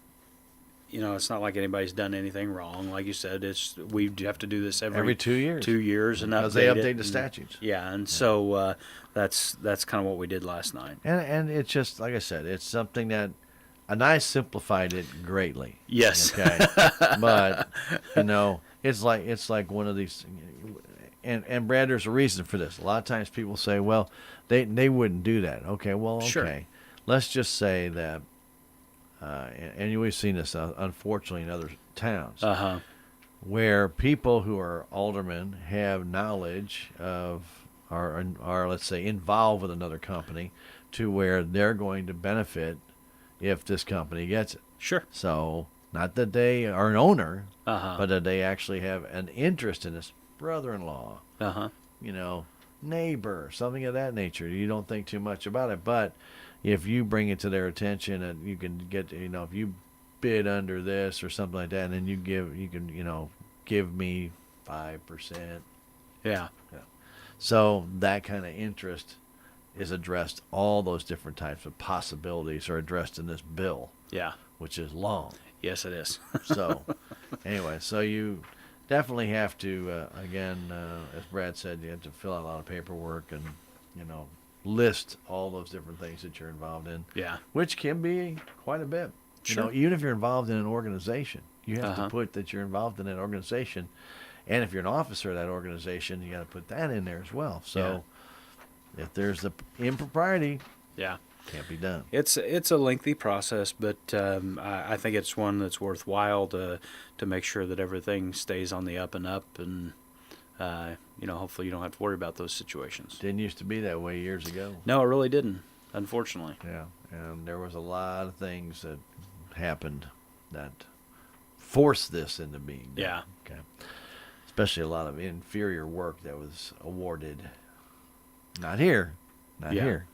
it's not like anybody's done anything wrong. Like you said, we have to do this every 2 years. 2 years, and because they update the statutes. Yeah, and so that's kind of what we did last night. And it's just like I said, it's something that, and I simplified it greatly. Yes. Okay. But it's like one of these, and Brad, there's a reason for this. A lot of times people say, well, they wouldn't do that. Okay, well, okay. Sure. Let's just say that, and we've seen this unfortunately in other towns, where people who are aldermen have knowledge of, are let's say involved with another company, to where they're going to benefit if this company gets it. Sure. So not that they are an owner, Uh-huh. but that they actually have an interest in this, brother-in-law, Uh-huh. neighbor, something of that nature. You don't think too much about it, but if you bring it to their attention, and you can get, if you bid under this or something like that, and then you can give me 5%. Yeah. So that kind of interest is addressed. All those different types of possibilities are addressed in this bill, Yeah. which is long. Yes, it is. So anyway, so you definitely have to, again, as Brad said, you have to fill out a lot of paperwork and, list all those different things that you're involved in, Yeah. which can be quite a bit. Sure. Even if you're involved in an organization, you have to Uh-huh. put that you're involved in that organization. And if you're an officer of that organization, you got to put that in there as well. So if there's the impropriety, Yeah. can't be done. It's a lengthy process, but I think it's one that's worthwhile to make sure that everything stays on the up and up, and hopefully you don't have to worry about those situations. Didn't used to be that way years ago. No, it really didn't, unfortunately. Yeah, and there was a lot of things that happened that forced this into being done. Yeah. Okay. Especially a lot of inferior work that was awarded. Not here. Not Yeah. here.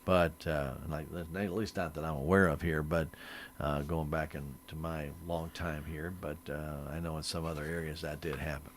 But, at least not that I'm aware of here, but going back into my long time here, but I know in some other areas that did happen.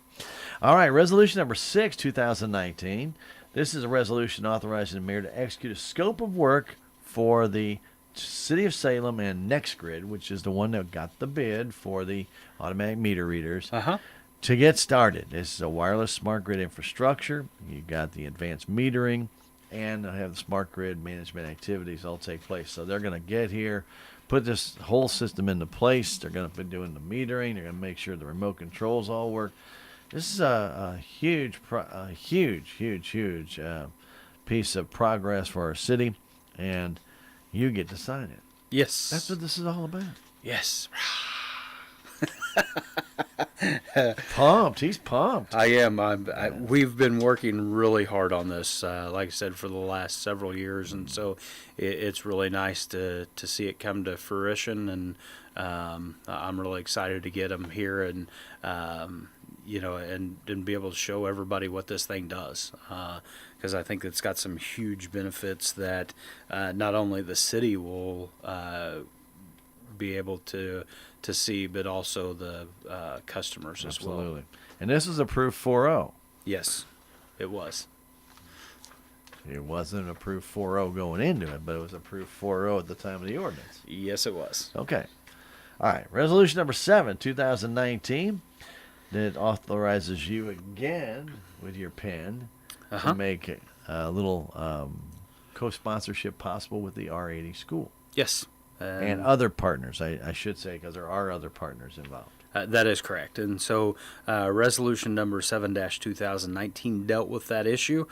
All right, resolution number 6, 2019. This is a resolution authorizing the mayor to execute a scope of work for the City of Salem and NextGrid, which is the one that got the bid for the automatic meter readers. Uh-huh. To get started, this is a wireless smart grid infrastructure. You got the advanced metering, and they'll have the smart grid management activities all take place. So they're going to get here, put this whole system into place. They're going to be doing the metering. They're going to make sure the remote controls all work. This is a huge piece of progress for our city, and you get to sign it. Yes. That's what this is all about. Yes. Pumped. He's pumped. I am. We've been working really hard on this, like I said, for the last several years, and so it's really nice to see it come to fruition, and I'm really excited to get them here, and and be able to show everybody what this thing does. Because I think it's got some huge benefits that not only the city will be able to see, but also the customers as well. Absolutely. And this is approved 4.0. Yes, it was. It wasn't approved 4.0 going into it, but it was approved 4.0 at the time of the ordinance. Yes, it was. Okay. All right. Resolution number 7, 2019. That authorizes you again with your pen to make a little co-sponsorship possible with the R80 school. Yes. And other partners, I should say, because there are other partners involved. That is correct. And so resolution number 7-2019 dealt with that issue,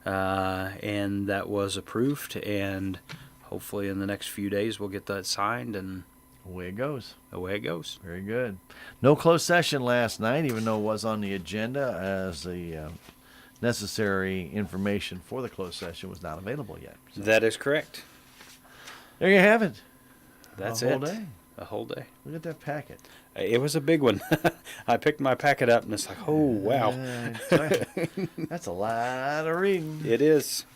and that was approved. And hopefully in the next few days we'll get that signed, and Away it goes. away it goes. Very good. No closed session last night, even though it was on the agenda, as the necessary information for the closed session was not available yet. So That is correct. there you have it. That's A whole it. day. A whole day. Look at that packet. It was a big one. I picked my packet up, and it's like, oh, wow. That's a lot of reading. It is.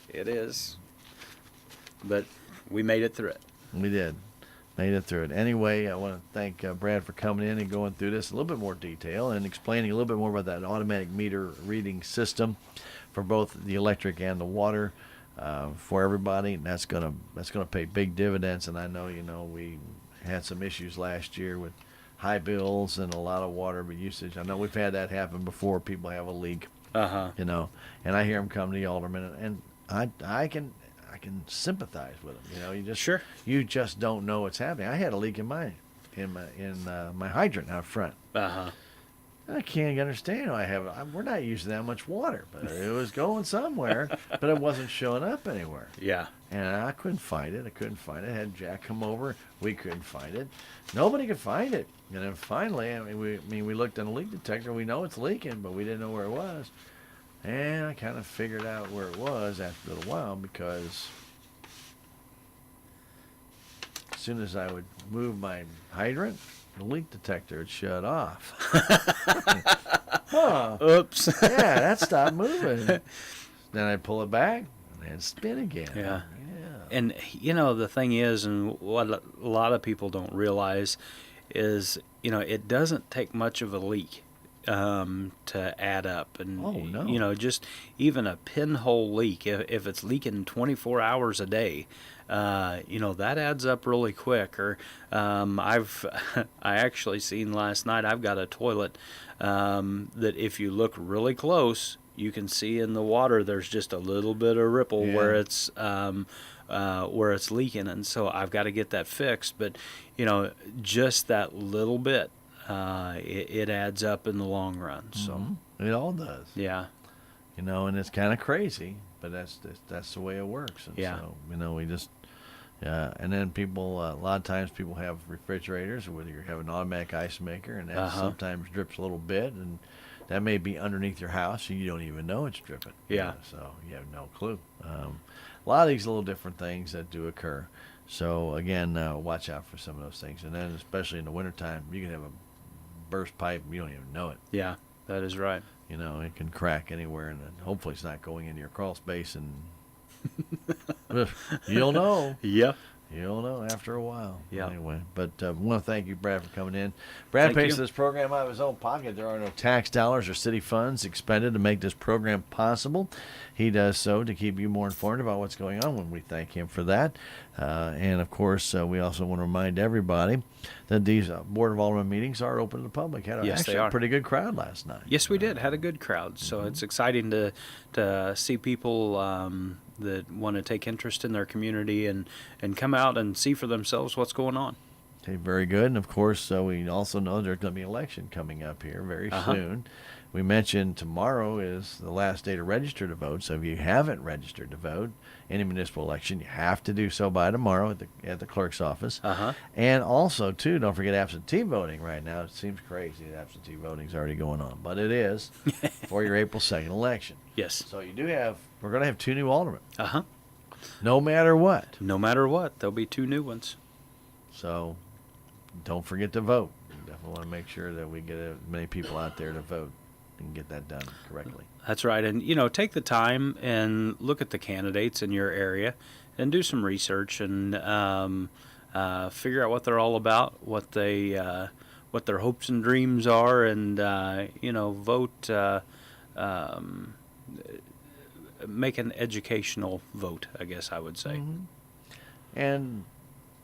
It is. But we made it through it. We did. Made it through it. Anyway, I want to thank Brad for coming in and going through this in a little bit more detail and explaining a little bit more about that automatic meter reading system for both the electric and the water for everybody. And that's gonna pay big dividends. And I know we had some issues last year with high bills and a lot of water usage. I know we've had that happen before. People have a leak, and I hear them come to the alderman, and I can sympathize with them. You just don't know what's happening. I had a leak in my hydrant out front. I can't understand. We're not using that much water, but it was going somewhere, but it wasn't showing up anywhere. Yeah. And I couldn't find it. I had Jack come over. We couldn't find it. Nobody could find it. And then finally, we looked on the leak detector. We know it's leaking, but we didn't know where it was. And I kind of figured out where it was after a little while, because as soon as I would move my hydrant, the leak detector had shut off. Oops. Yeah, that stopped moving. Then I'd pull it back and then spin again. Yeah. And, the thing is, and what a lot of people don't realize is, it doesn't take much of a leak to add up. And, Oh, no. Just even a pinhole leak, if it's leaking 24 hours a day, that adds up really quick. Or I actually seen last night, I've got a toilet that if you look really close, you can see in the water there's just a little bit of ripple where it's leaking, and so I've got to get that fixed. But just that little bit, it adds up in the long run. So It all does. yeah, And it's kind of crazy, but that's the way it works. And Yeah. so, we just, and then people, a lot of times people have refrigerators, whether you have an automatic ice maker, and that sometimes drips a little bit, and that may be underneath your house, and you don't even know it's dripping. Yeah. So you have no clue. A lot of these little different things that do occur. So again, watch out for some of those things. And then especially in the wintertime, you can have a burst pipe and you don't even know it. yeah, that is right. It can crack anywhere, and then hopefully it's not going into your crawl space, and you'll know. Yeah. You'll know after a while. Yeah. Anyway, but I want to thank you, Brad, for coming in. Brad Thank pays you. for this program out of his own pocket. There are no tax dollars or city funds expended to make this program possible. He does so to keep you more informed about what's going on, and we thank him for that. And, of course, we also want to remind everybody that these Board of Alderman meetings are open to the public. Had Yes, actually they a are. pretty good crowd last night. Yes, we did. Had a good crowd. So it's exciting to see people that want to take interest in their community and come out and see for themselves what's going on. Okay, very good. And, of course, we also know there's going to be an election coming up here very soon. We mentioned tomorrow is the last day to register to vote. So if you haven't registered to vote in a municipal election, you have to do so by tomorrow at the clerk's office. And also, too, don't forget absentee voting right now. It seems crazy that absentee voting is already going on, but it is for your April 2nd election. Yes. So we're going to have 2 new aldermen, Uh-huh. no matter what. No matter what, there'll be 2 new ones. So don't forget to vote. We want to make sure that we get as many people out there to vote and get that done correctly. That's right. And, take the time and look at the candidates in your area and do some research and figure out what they're all about, what their hopes and dreams are, and, vote, make an educational vote, I guess I would say. Mm-hmm. And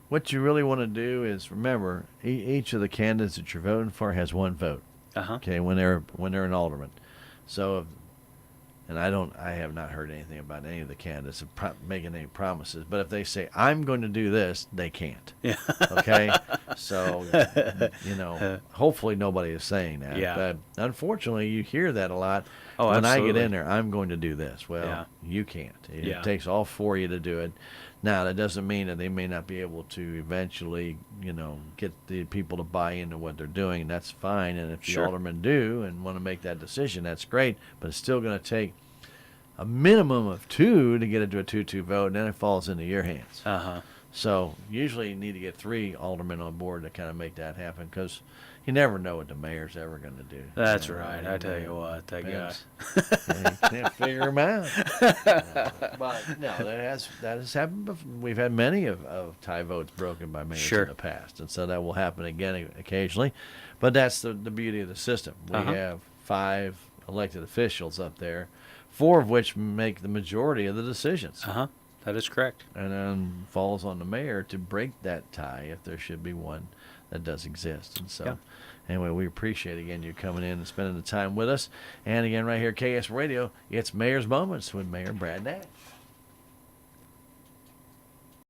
what you really want to do is remember each of the candidates that you're voting for has one vote. Uh-huh. Okay, when they're an alderman. So, and I have not heard anything about any of the candidates making any promises. But if they say I'm going to do this, they can't. Yeah. Okay. So, hopefully nobody is saying that. Yeah. But unfortunately, you hear that a lot. Oh, when absolutely. I get in there, I'm going to do this. Well, Yeah. you can't. It Yeah. takes all four of you to do it. Now, that doesn't mean that they may not be able to eventually, get the people to buy into what they're doing. That's fine. And if the Sure. aldermen do and want to make that decision, that's great. But it's still going to take a minimum of 2 to get it to a 2-2 vote, and then it falls into your hands. Uh-huh. So usually you need to get 3 aldermen on board to kind of make that happen, because you never know what the mayor's ever going to do. That's right. I tell you what, that guy. You can't figure him out. But no, that has happened before. We've had many of tie votes broken by mayors Sure. in the past, and so that will happen again occasionally. But that's the beauty of the system. We Uh-huh. have 5 elected officials up there, 4 of which make the majority of the decisions. Uh-huh. That is correct. And then falls on the mayor to break that tie if there should be one that does exist. And so, Yeah. anyway, we appreciate, again, you coming in and spending the time with us. And again, right here, KS Radio, it's Mayor's Moments with Mayor Brad Nash.